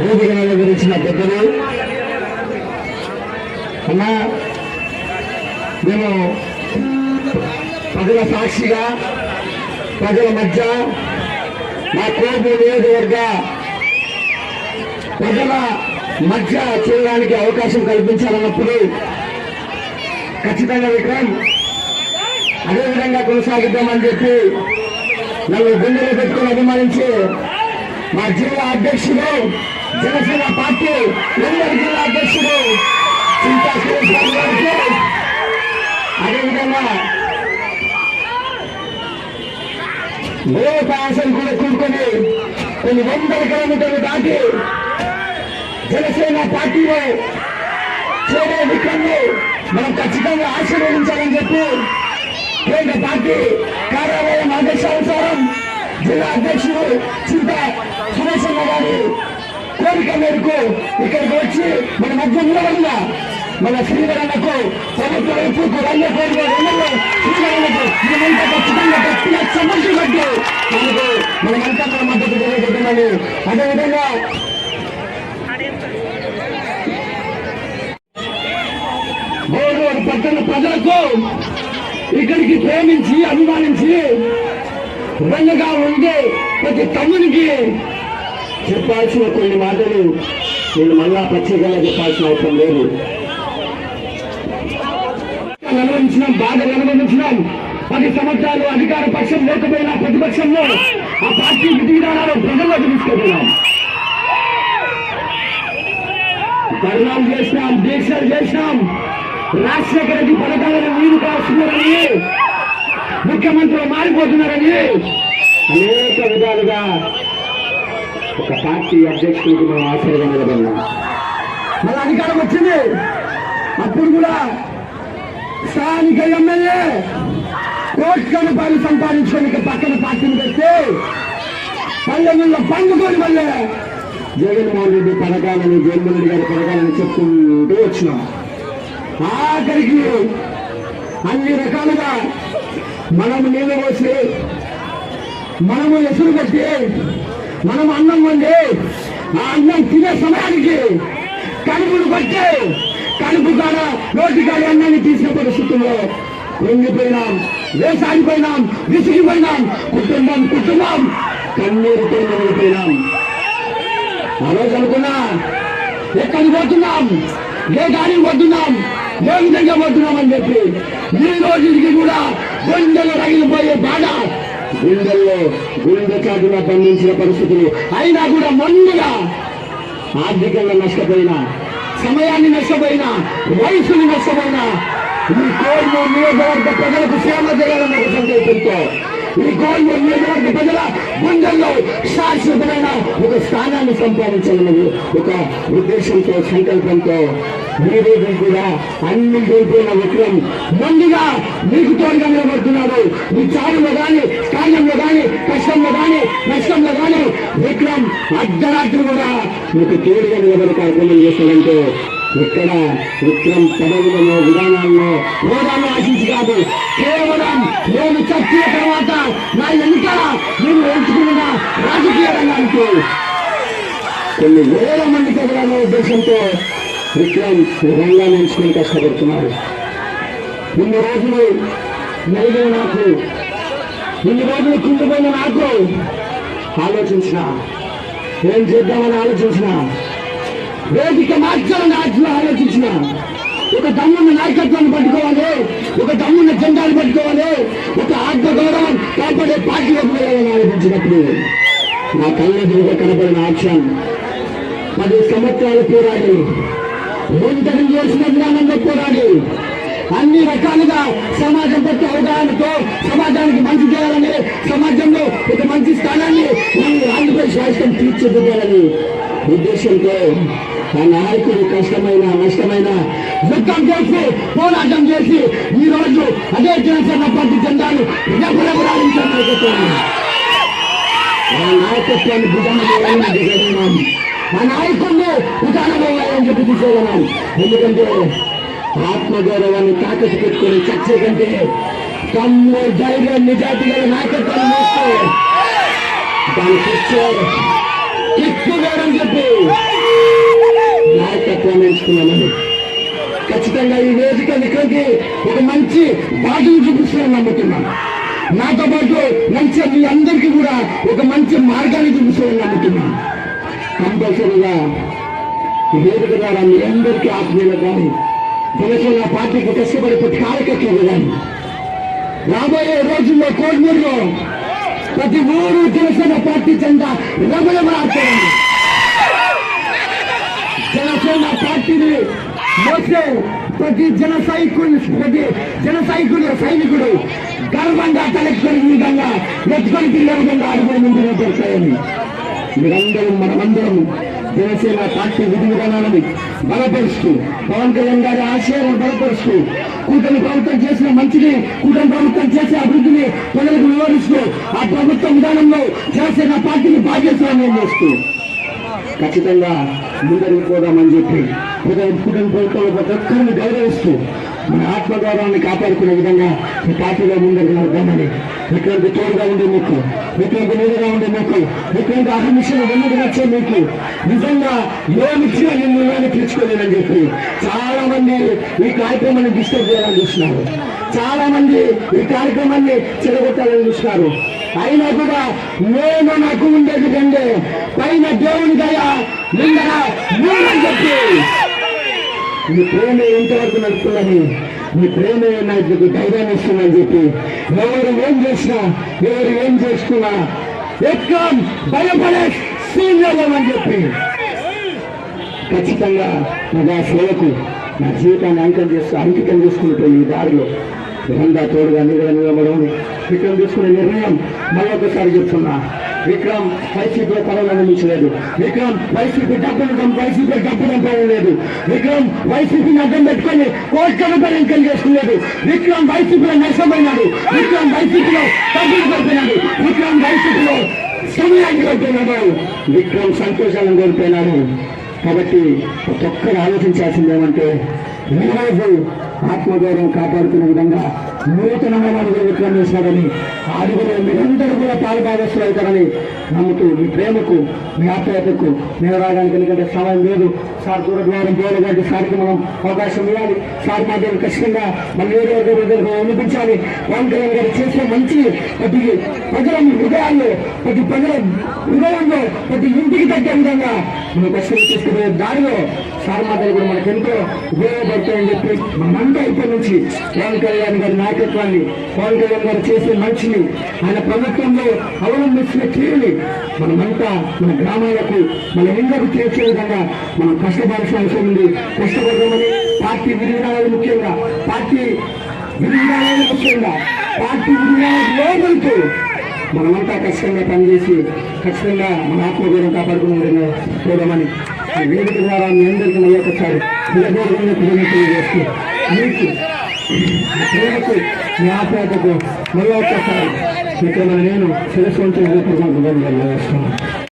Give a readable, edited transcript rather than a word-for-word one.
వేదికను అలంకరించిన పెద్దలు అన్నా, మేము ప్రజల సాక్షిగా ప్రజల మధ్య మా కోర్టు నియోజకవర్గ ప్రజల మధ్య చేయడానికి అవకాశం కల్పించాలన్నప్పుడు ఖచ్చితంగా విక్రమ్ అదేవిధంగా కొనసాగిద్దామని చెప్పి నన్ను గుండెలు పెట్టుకుని అభిమానించి మా జిల్లా అధ్యక్షుడు, జనసేన పార్టీ నెల్లూరు జిల్లా అధ్యక్షుడు చింతా సురేష్ బాబు గారికి, అదేవిధంగా ప్రయాసం కూడా కూడుకొని కొన్ని 100 కిలోమీటర్లు దాటి జనసేన పార్టీలో చేరే విక్రమ్ని మనం ఖచ్చితంగా ఆశీర్వదించాలని చెప్పి కేంద్ర పార్టీ కార్యాలయం ఆదేశానుసారం జిల్లా అధ్యక్షుడు చింతా సురేష్ గారి కోరిక మేరకు ఇక్కడికి వచ్చి మన మధ్య నిలబడిన మన శ్రీధరన్నకు ప్రభుత్వ వైపుకు రంగ కోరిక రంగంలో శ్రీధరన్నకు మనమంతా ఖచ్చితంగా గట్టిగా సమస్య బట్టి మనమంతా మన మద్దతు తెలియజేద్దామని, అదేవిధంగా గోడూరు పట్టణ ప్రజలకు ఇక్కడికి ప్రేమించి అభిమానించి రంగగా ఉండే ప్రతి తమ్మునికి చెప్పాల్సిన కొన్ని మాటలు నేను మళ్ళా ప్రత్యేకంగా చెప్పాల్సిన అవసరం లేదు. అనుభవించినాం, బాధలు అనుభవించినాం. 10 సంవత్సరాలు అధికార పక్షం లేకపోయినా ప్రతిపక్షంలో ఆ పార్టీ విధానాలు ప్రజల్లోకి తీసుకుపోయినాం. ధర్నాలు చేసినాం, దీక్షలు చేసినాం. రాజశేఖర రెడ్డి పథకాలను నీరు కాస్తున్నారని, ముఖ్యమంత్రులు మారిపోతున్నారని అనేక విధాలుగా ఒక పార్టీ అధ్యక్షుడికి మనం ఆశ్రయంగా నిలబడినాం. మన అధికారం వచ్చింది. అప్పుడు కూడా స్థానిక ఎమ్మెల్యే కోట్ల రూపాయలు సంపాదించుకొని పక్కన పార్టీని పెడితే పల్లెల్లో పండుకొని మళ్ళీ జగన్మోహన్ రెడ్డి పథకాలని, జగన్మోహన్ రెడ్డి గారి పథకాలని చెప్పుకుంటూ వచ్చినాం. ఆఖరికి అన్ని రకాలుగా మనము నీళ్ళు పోసి, మనము ఎసురు కట్టి, మనము అన్నం వండి ఆ అన్నం తినే సమయానికి కడుపును కొట్టి కడుపు కాడ నోటి కాడ అన్నాన్ని తీసిన పరిస్థితుల్లో పొంగిపోయినాం, వేసాగిపోయినాం, విసిగిపోయినాం. కుటుంబం కన్నీరుతో నిలిపోయినాం. ఆ రోజు అనుకున్నా ఎక్కడికి పోతున్నాం, ఏ గాడికి పోతున్నాం, ఏ విధంగా పోతున్నామని చెప్పి ఈ రోజుకి కూడా గుండెలు రగిలిపోయే బాధ, గుండెల్లో గుండె చాటున బంధించిన పరిస్థితులు. అయినా కూడా మొండిగా ఆర్థికంగా నష్టపోయినా, సమయాన్ని నష్టపోయినా, వయసుని నష్టపోయినా ఈ కోల్మూరు నియోజకవర్గ ప్రజలకు సేవ చేయాలన్న ఒక సంకల్పంతో, ఈ కోల్మూరు నియోజకవర్గ ప్రజల గుండెల్లో శాశ్వతమైన ఒక స్థానాన్ని సంపాదించాలన్నది ఒక ఉద్దేశంతో, సంకల్పంతో ఈ రోజు కూడా అన్ని కోల్పోయిన విక్రమ్ మొండిగా మీకు తోడుగా నిలబడుతున్నాడు. మీ చావులో కానీ, కార్యంలో కానీ, కష్టంలో కానీ, నష్టంలో కానీ విక్రమ్ అర్ధరాత్రి కూడా మీకు తోడుగా నిలబడి కార్యక్రమం చేస్తాడంటే ఇక్కడ విక్రమ్ పదవులలో, విధానాల్లో, హోదాలో ఆశించి కాదు, కేవలం నేను చచ్చిన తర్వాత నా ఎన్నికల నేను ఎంచుకున్న రాజకీయ రంగానికి కొన్ని వేల మందికి ఎదురన్న ఉద్దేశంతో విక్రమ్ రంగాన్ని ఎంచుకుని కష్టపడుతున్నారు. ఇన్ని రోజులు నలిగిన నాకు, ఇన్ని రోజులు కుండిపోయిన నాకు ఆలోచించిన, ఏం చేద్దామని ఆలోచించిన, వేదిక మార్చాలని ఆలోచించిన, ఒక దమ్మున్న నాయకత్వాన్ని పట్టుకోవాలి, ఒక దమ్మున్న జెండాలు పట్టుకోవాలి, ఒక ఆత్మగౌరవం కాపాడే పార్టీలోకి వెళ్ళాలని ఆలోచించినప్పుడు నా కళ్ళెదురుగా కనబడిన ఆప్షన్ 10 సంవత్సరాలు పోరాడి, ఒంటరి చేసిన జ్ఞానంలో పోరాడి, అన్ని రకాలుగా సమాజం పట్ల అవగాహనతో సమాజానికి మంచి చేయాలని, సమాజంలో ఒక మంచి స్థానాన్ని ఆంధ్రప్రదేశ్ రాష్ట్రం తీర్చిదిద్దాలని ఉద్దేశంతో ఆ నాయకుడు కష్టమైన, నష్టమైన యుద్ధం చేసి, పోరాటం చేసి ఈ రోజు అదే జనసేన పార్టీ జెండాలు రెపరెపరాడించాలని ఆ నాయకత్వాన్ని దిగనున్నాం, ఆ నాయకుడిని ఉదాహరణని చెప్పి తీసుకోగలం. ఎందుకంటే ఆత్మగౌరవాన్ని తాకట్టు పెట్టుకుని చచ్చే కంటే తమ్ము ధైర్యం, నిజాయితీ గల నాయకత్వాన్ని మోస్తే దాని ఎక్కువని చెప్పి నాయకత్వం ఎంచుకున్నామని ఖచ్చితంగా ఈ వేదిక ఇక్కడికి ఒక మంచి బాటను చూపిస్తానని నమ్ముతున్నాను. నాతో పాటు మంచి మీ అందరికీ కూడా ఒక మంచి మార్గాన్ని చూపిస్తానని నమ్ముతున్నాను. కంపల్సరీగా ఈ వేదిక ద్వారా మీ అందరికీ ఆత్మీయులు కానీ జనసేన పార్టీకి కష్టపడి ప్రతి కార్యకర్తలు కానీ రాబోయే రోజుల్లో కోడ్మూరులో ప్రతి ఊరు జనసేన పార్టీ జెండా రమణమాడుతుంది. జనసేన పార్టీని మోసే ప్రతి జన సైనికుడు గర్వంగా తలెత్తుకునే విధంగా ఎత్తుకొని తిరిగే విధంగా అడుగుల ముందు దొరుకుతాయని మీరందరూ మనమందరం జనసేన పార్టీ విధి విధానాలను బలపరుస్తూ పవన్ కళ్యాణ్ గారి ఆశయాలను బలపరుస్తూ కూటమి ప్రభుత్వం చేసిన మంచిని కూటమి ప్రభుత్వం చేసే అభివృద్ధిని ప్రజలకు వివరిస్తూ ఆ ప్రభుత్వ విధానంలో జనసేన పార్టీని భాగ్యస్వామ్యం చేస్తూ ఖచ్చితంగా ముందరికి పోదామని చెప్పి కూటమి ప్రభుత్వంలో ప్రతి ఒక్కరిని గౌరవిస్తూ మన ఆత్మగౌరవాన్ని కాపాడుకునే విధంగా ఈ పార్టీలో ముందరికి వెళ్దామని ఇటువంటి తోడుగా ఉండే మీకు ఇటువంటి నీరుగా ఉండే మీకు ఇటువంటి అహర్నిశలు ముందుకు వచ్చే మీకు నిజంగా ఏమిచ్చినా నిన్ను పిలుచుకోలేదని చెప్పి చాలా మంది ఈ కార్యక్రమాన్ని డిస్టర్బ్ చేయాలని చూస్తున్నారు. చాలా మంది ఈ కార్యక్రమాన్ని చెడగొట్టాలని చూస్తున్నారు. అయినా కూడా నేను నాకు ఉండేది కంటే పైన దేవుని దయ నిందగా అని చెప్పి మీ ప్రేమ ఎంతవరకు నడుపుతుందని మీ ప్రేమ నాకు ధైర్యాన్ని ఇస్తుందని చెప్పి ఎవరు ఏం చేసినా ఎవరు ఏం చేసుకున్నా ఎక్కువ భయపడే సీనియర్లని చెప్పి ఖచ్చితంగా నా సేవకు నా జీవితాన్ని అంకితం చేసుకున్నట్టు ఈ దారిలో బృందా తోడుగా నిలబడడం విక్రమ్ తీసుకునే నిర్ణయం మరొకసారి చెప్తున్నా. విక్రమ్ వైసీపీలో పదవులను మించలేదు. విక్రమ్ వైసీపీ డబ్బు లేదు. విక్రమ్ వైసీపీని అడ్డం పెట్టుకొని కోట్ల రూపాయలు ఇన్కమ్ చేసుకున్నాడు. విక్రమ్ వైసీపీలో నష్టపోయినాడు. విక్రమ్ వైసీపీలో డబ్బులు కోల్పోయినాడు. విక్రమ్ వైసీపీలో సమయాన్ని కోల్పోయినాడు. విక్రమ్ సంతోషాలను కోల్పోయినాడు. కాబట్టి ప్రతి ఒక్కరు ఆలోచించాల్సిందేమంటే ఈరోజు ఆత్మగౌరవం కాపాడుకునే విధంగా నూతనంగా మనకు విక్రమ్ చేశాడని ఆరుగురు మీరందరూ కూడా పాలుభాగస్తులు అవుతారని నమ్ముతూ మీ ప్రేమకు మీ ఆప్యాయతకు నేను రావడానికి ఎందుకంటే సమయం లేదు. సార్ దూరద్వారం పోలగాంటి సార్కి మనం అవకాశం ఇవ్వాలి. సార్ మాధ్యమం ఖచ్చితంగా మన నియోజకవర్గ వినిపించాలి. పవన్ కళ్యాణ్ గారు చేసే మంచి ప్రతి ప్రజల హృదయాల్లో ప్రతి ప్రజల హృదయంలో ప్రతి ఇంటికి తగ్గే విధంగా మనం కష్టం చేసుకునే దారిలో సార్ మాటలు కూడా మనకు ఎంతో ఉపయోగపడతాయని చెప్పి మనంతా ఇప్పటి నుంచి పవన్ కళ్యాణ్ గారి నాయకత్వాన్ని పవన్ కళ్యాణ్ గారు చేసే మంచిని ఆయన ప్రభుత్వంలో అవలంబించిన తీరుని మనమంతా మన గ్రామాలకు మన ఇళ్లకు తీర్చే విధంగా మనం కష్టపడాల్సిన అవసరం ఉంది. కష్టపడదామని పార్టీ విధానాలు ముఖ్యంగా పార్టీ విధానాలు మనమంతా ఖచ్చితంగా పనిచేసి ఖచ్చితంగా మన ఆత్మగౌరవం కాపాడుకునే విధంగా చూడమని వేదిక ద్వారా మీ అందరికీ మళ్ళీ ఒకసారి చేస్తూ మీకు ప్రేమకు మీ ఆప్యాయతకు మళ్ళీ ఒక్కసారి ఇక్కడ నేను శిరస్సు వంటి వేస్తున్నాను.